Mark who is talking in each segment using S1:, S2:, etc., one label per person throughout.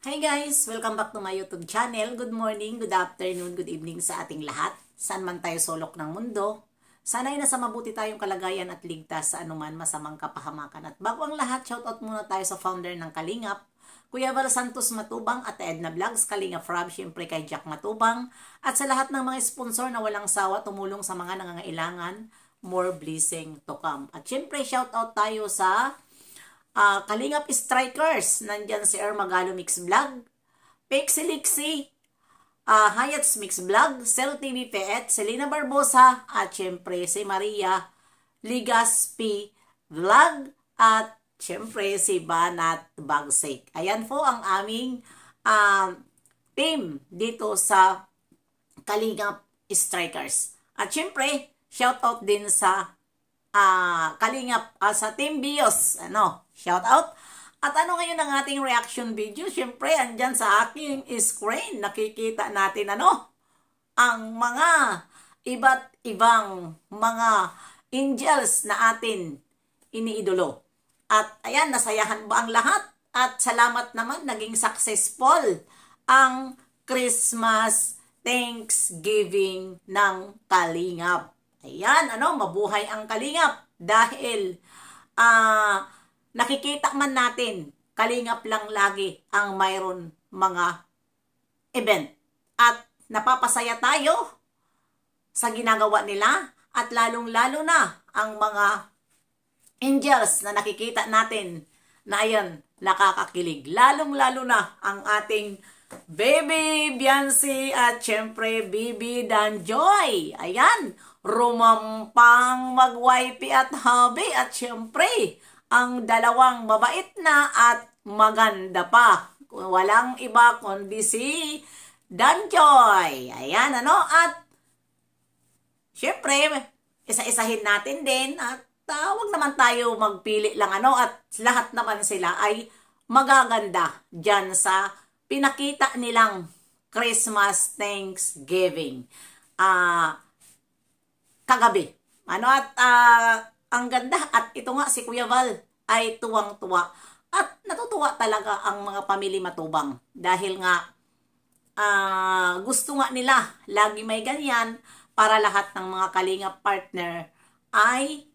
S1: Hi guys! Welcome back to my YouTube channel. Good morning, good afternoon, good evening sa ating lahat. Saan man tayo sulok ng mundo. Sana'y nasa mabuti tayong kalagayan at ligtas sa anuman masamang kapahamakan. At bago ang lahat, shoutout muna tayo sa founder ng Kalingap, Kuya Val Santos Matubang at Edna Vlogs, Kalingap Rob, syempre kay Jack Matubang. At sa lahat ng mga sponsor na walang sawa tumulong sa mga nangangailangan, more blessing to come. At syempre shoutout tayo sa Kalingap Strikers, nandyan si Magalo Mix Vlog, Pixie Lixie, Hayats Mix Vlog, Cell TV Peet, Selena Barbosa, at syempre si Maria Ligaspi Vlog, at syempre si Banat Bagsik. Ayan po ang aming team dito sa Kalingap Strikers. At syempre, shoutout din sa Kalingap sa Team Bios, shout out. At ano ngayon ang ating reaction video? Syempre, andyan sa aking screen, nakikita natin ang mga iba't ibang mga angels na atin iniidolo. At ayan, nasayahan ba ang lahat? At salamat naman, naging successful ang Christmas Thanksgiving ng Kalingap. Ayan, mabuhay ang Kalingap dahil nakikita man natin, Kalingap lang lagi ang mayroon mga event. At napapasaya tayo sa ginagawa nila at lalong-lalo na ang mga angels na nakikita natin na ayan, nakakakilig. Lalong-lalo na ang ating Baby Biancy at syempre Bibi Danjoy. Ayan, rumampang mag-wifey at hubby at syempre ang dalawang mabait na at maganda pa. Walang iba kundi si Danjoy. Ayan, at syempre isa-isahin natin din at wag naman tayo magpili lang at lahat naman sila ay magaganda dyan sa pinakita nilang Christmas Thanksgiving kagabi. Ang ganda at ito nga si Kuya Val ay tuwang-tuwa at natutuwa talaga ang mga pamilya Matubang dahil nga gusto nga nila lagi may ganyan para lahat ng mga Kalingap partner ay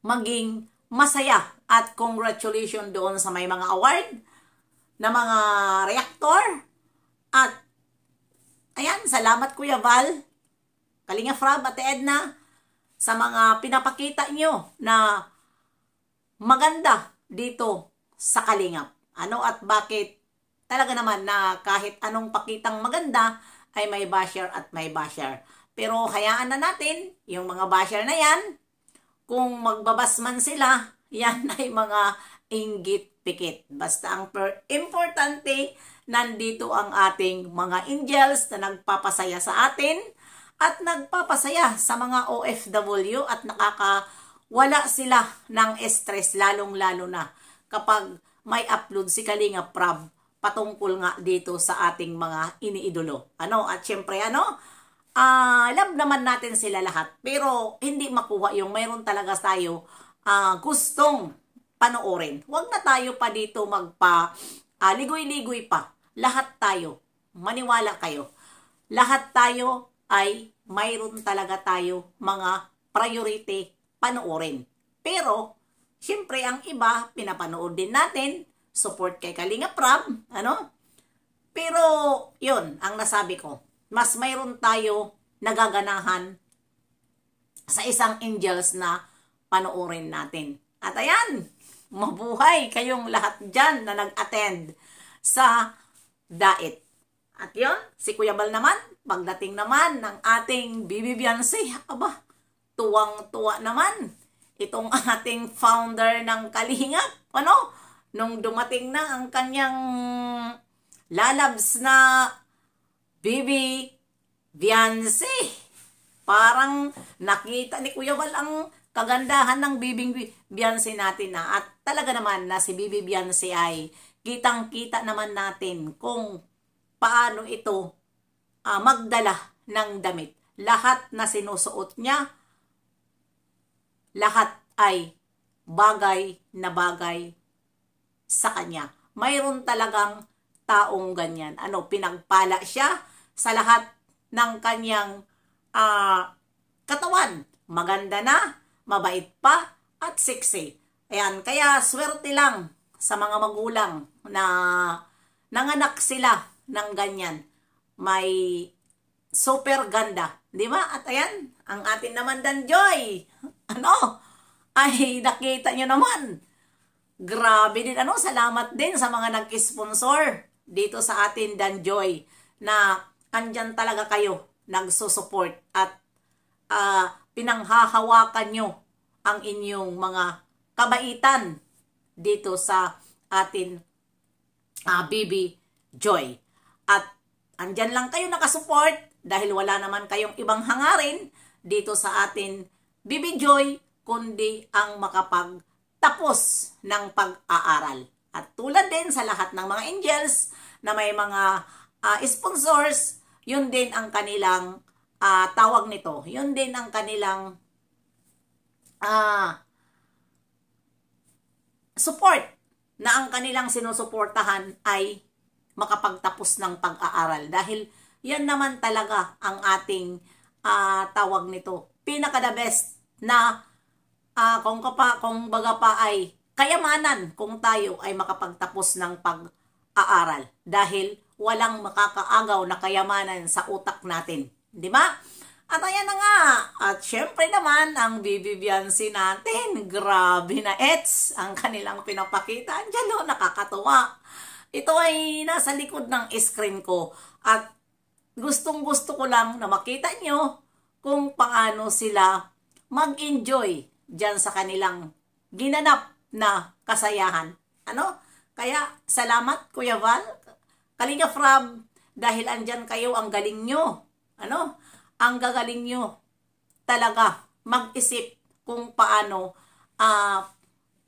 S1: maging masaya at congratulations doon sa may mga award na mga reactor. At ayan, salamat Kuya Val, Kalingap Rob at Edna sa mga pinapakita nyo na maganda dito sa Kalingap. At bakit talaga naman na kahit anong pakitang maganda ay may basher at may basher. Pero hayaan na natin yung mga basher na yan, kung magbabas man sila, yan ay mga inggit pikit. Basta ang importante, nandito ang ating mga angels na nagpapasaya sa atin at nagpapasaya sa mga OFW at nakakawala sila ng stress lalong-lalo na kapag may upload si Kalingap Rob patungkol nga dito sa ating mga iniidolo. At syempre love naman natin sila lahat pero hindi makuha yung mayroon talaga tayo gustong panoorin. Huwag na tayo pa dito ligoy-ligoy pa. Lahat tayo, maniwala kayo, lahat tayo ay mayroon talaga tayo mga priority panoorin. Pero, syempre ang iba, pinapanood din natin, support kay Kalingap Rob, Pero, yun, ang nasabi ko, mas mayroon tayo nagaganahan sa isang angels na panoorin natin. At ayan, mabuhay kayong lahat dyan na nag-attend sa Dait. At yun, si Kuya Val naman, pagdating naman ng ating Bibi Biancy, tuwang-tuwa naman itong ating founder ng Kalingap. Nung dumating na ang kanyang lalabs na Bibi Biancy, parang nakita ni Kuya Val ang kagandahan ng Bibi Biancy natin at talaga naman na si Bibi Biancy ay kitang-kita naman natin kung paano ito magdala ng damit. Lahat na sinusuot niya, lahat ay bagay na bagay sa kanya. mayroon talagang taong ganyan. Pinagpala siya sa lahat ng kanyang katawan. Maganda na, mabait pa, at sexy. Ayan, kaya swerte lang sa mga magulang na nanganak sila ng ganyan. May super ganda. Di ba? At ayan, ang atin naman Danjoy. Ay, nakita nyo naman. Grabe din. Salamat din sa mga nag-sponsor dito sa atin Danjoy na andyan talaga kayo nagsusupport at pinanghahawakan nyo ang inyong mga kabaitan dito sa atin BB Joy. At andyan lang kayo nakasupport dahil wala naman kayong ibang hangarin dito sa atin BB Joy kundi ang makapagtapos ng pag-aaral. At tulad din sa lahat ng mga angels na may mga sponsors, yun din ang kanilang tawag nito. Yun din ang kanilang support na ang kanilang sinusuportahan ay makapagtapos ng pag-aaral. Dahil yan naman talaga ang ating tawag nito. Pinaka-the best na kung baga pa ay kayamanan kung tayo ay makapagtapos ng pag-aaral. Dahil walang makakaagaw na kayamanan sa utak natin. Di ba? At ayan na nga. At syempre naman, ang BB natin, grabe na ets ang kanilang pinapakita. Andiyan nakakatuwa. Ito ay nasa likod ng screen ko. At gustong-gusto ko lang na makita nyo kung paano sila mag-enjoy dyan sa kanilang ginanap na kasayahan. Kaya salamat Kuya Val, Kalinga Frab, dahil andyan kayo, ang galing nyo. Ang gagaling nyo talaga mag-isip kung paano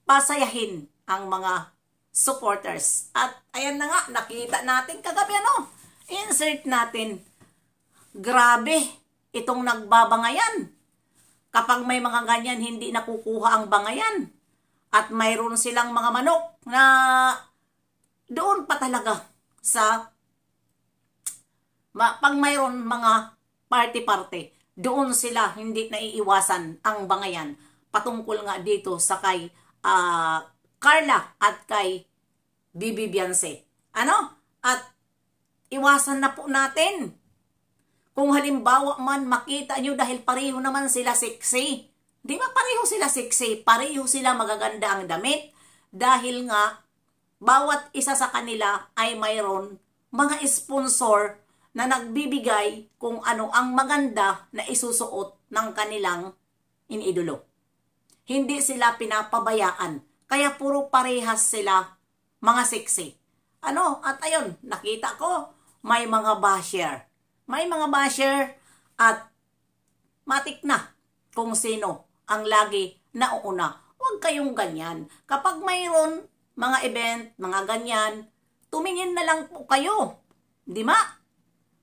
S1: pasayahin ang mga supporters. At ayan na nga, nakita natin kagabi insert natin. Grabe, itong nagbabangayan. Kapag may mga ganyan, hindi nakukuha ang bangayan. At mayroon silang mga manok na doon pa talaga sa pag mayroon mga party-party, doon sila hindi naiiwasan ang bangayan. Patungkol nga dito sa kay Carla at kay Bibi Beyonce. At iwasan na po natin. Kung halimbawa man makita nyo dahil pareho naman sila sexy. Di ba pareho sila sexy? Pareho sila magaganda ang damit. Dahil nga, bawat isa sa kanila ay mayroon mga sponsor na nagbibigay kung ano ang maganda na isusuot ng kanilang iniidolo. Hindi sila pinapabayaan. Kaya puro parehas sila mga sexy. At ayun, nakita ko, may mga basher. May mga basher at matik na kung sino ang lagi nauuna. Huwag kayong ganyan. Kapag mayroon mga event, mga ganyan, tumingin na lang po kayo. Di ba?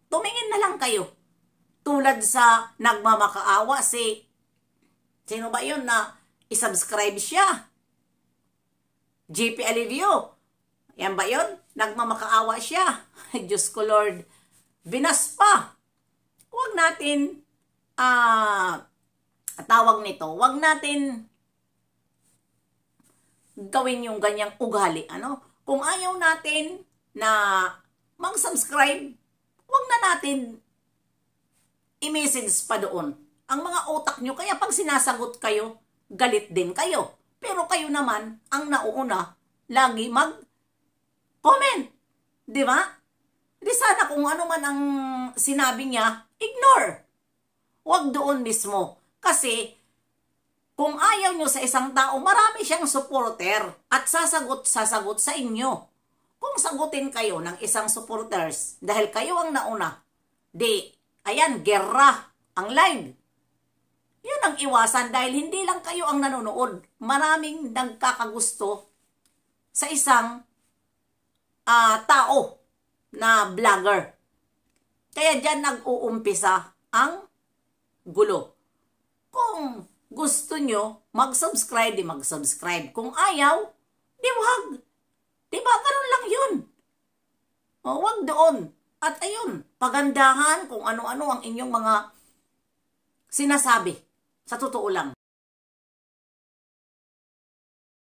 S1: Tumingin na lang kayo. Tulad sa nagmamakaawa sino ba yun na isubscribe siya? JP Alivio. Yan ba yun? Nagmamakaawa siya. Diyos ko Lord. Binas pa. Huwag natin, tawag nito, huwag natin gawin yung ganyang ugali. Kung ayaw natin na mag-subscribe, huwag na natin i-message pa doon. Ang mga utak nyo, kaya pag sinasagot kayo, galit din kayo. Pero kayo naman, ang nauuna, lagi mag-comment. Di ba? Di sana kung ano man ang sinabi niya, ignore. Huwag doon mismo. Kasi, kung ayaw nyo sa isang tao, marami siyang supporter at sasagot sa inyo. Kung sagutin kayo ng isang supporters dahil kayo ang nauna, ayan, gerra ang live. Yun ang iwasan dahil hindi lang kayo ang nanonood. Maraming nagkakagusto sa isang tao na vlogger. Kaya dyan nag-uumpisa ang gulo. Kung gusto nyo mag-subscribe, di mag-subscribe. Kung ayaw, di wag. Diba? Ganun lang O, wag doon. At ayun, pagandahan kung ano-ano ang inyong mga sinasabi. Sa totoo lang.